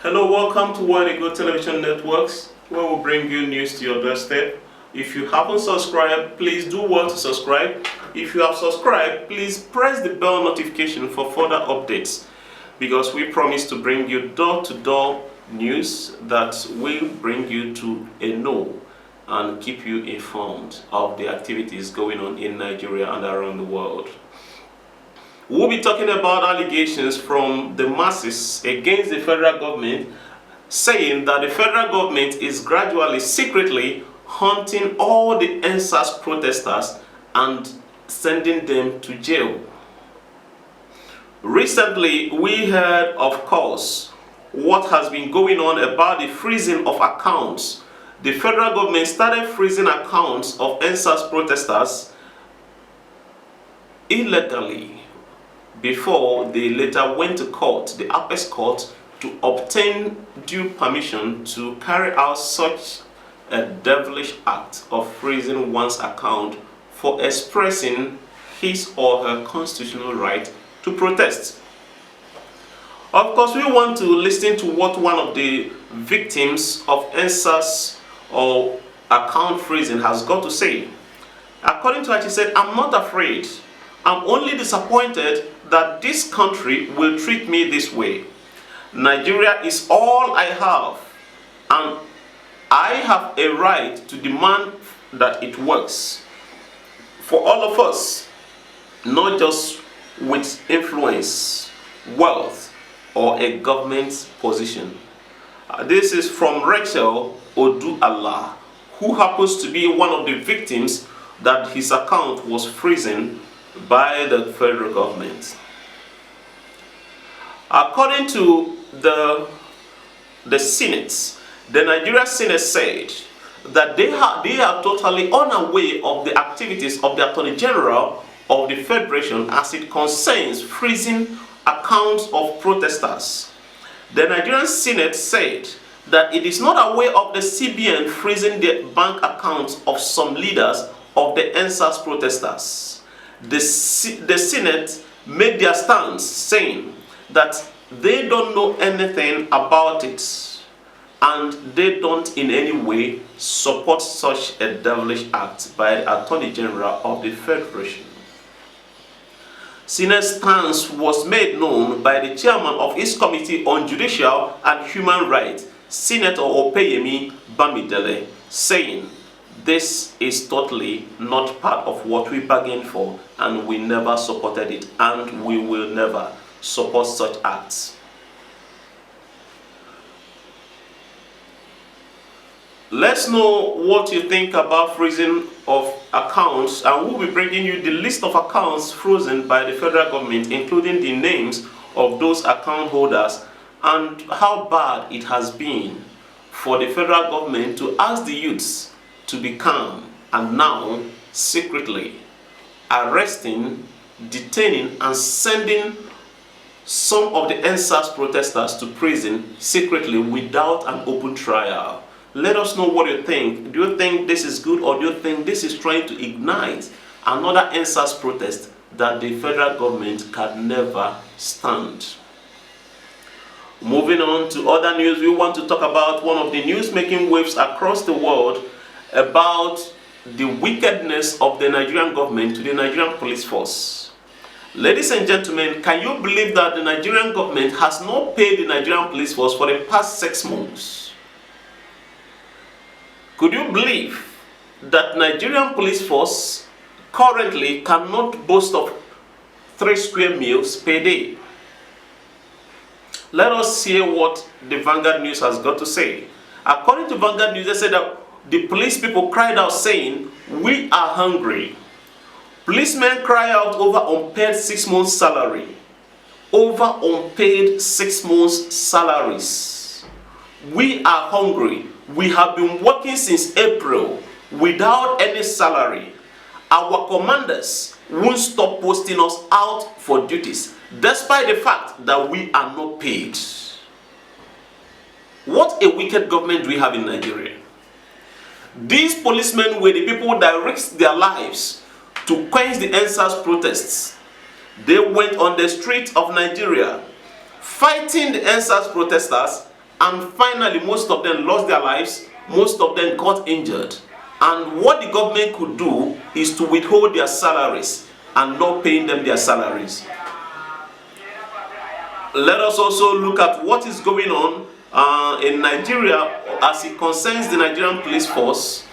Hello, welcome to Where They Go Television Networks, where we bring you news to your doorstep. If you haven't subscribed, please do well to subscribe. If you have subscribed, please press the bell notification for further updates, because we promise to bring you door-to-door news that will bring you to a know and keep you informed of the activities going on in Nigeria and around the world. We'll be talking about allegations from the masses against the federal government, saying that the federal government is gradually, secretly hunting all the EndSARS protesters and sending them to jail. Recently, we heard, of course, what has been going on about the freezing of accounts. The federal government started freezing accounts of EndSARS protesters illegally before they later went to court, the apex court, to obtain due permission to carry out such a devilish act of freezing one's account for expressing his or her constitutional right to protest. Of course, we want to listen to what one of the victims of EndSARS or account freezing has got to say. According to her, she said, "I'm not afraid. I'm only disappointed that this country will treat me this way. Nigeria is all I have, and I have a right to demand that it works for all of us, not just with influence, wealth, or a government position." This is from Rachel Oduala, who happens to be one of the victims that his account was frozen by the federal government. According to the Senate, the Nigeria Senate said that they are totally unaware of the activities of the Attorney General of the Federation as it concerns freezing accounts of protesters. The Nigerian Senate said that it is not aware of the CBN freezing the bank accounts of some leaders of the EndSARS protesters. The Senate made their stance, saying that they don't know anything about it and they don't in any way support such a devilish act by the Attorney General of the Federation. Senate's stance was made known by the chairman of its Committee on Judicial and Human Rights, Senator Opeyemi Bamidele, saying, "This is totally not part of what we bargained for, and we never supported it, and we will never support such acts." Let's know what you think about freezing of accounts, and we'll be bringing you the list of accounts frozen by the federal government, including the names of those account holders, and how bad it has been for the federal government to ask the youths to be calm, and now secretly arresting, detaining, and sending some of the EndSARS protesters to prison secretly without an open trial. Let us know what you think. Do you think this is good, or do you think this is trying to ignite another EndSARS protest that the federal government can never stand? Moving on to other news, we want to talk about one of the news making waves across the world about the wickedness of the Nigerian government to the Nigerian police force. Ladies and gentlemen, can you believe that the Nigerian government has not paid the Nigerian police force for the past 6 months? Could you believe that Nigerian police force currently cannot boast of 3 square meals per day? Let us hear what the Vanguard News has got to say. According to Vanguard News, they said that the police people cried out saying, "We are hungry." Policemen cry out over unpaid 6 months salary. Over unpaid 6 months salaries. "We are hungry. We have been working since April without any salary. Our commanders won't stop posting us out for duties, despite the fact that we are not paid." What a wicked government do we have in Nigeria. These policemen were the people that risked their lives to quench the EndSARS protests. They went on the streets of Nigeria fighting the EndSARS protesters And finally, most of them lost their lives, most of them got injured. And what the government could do is to withhold their salaries and not paying them their salaries. Let us also look at what is going on in Nigeria as it concerns the Nigerian police force.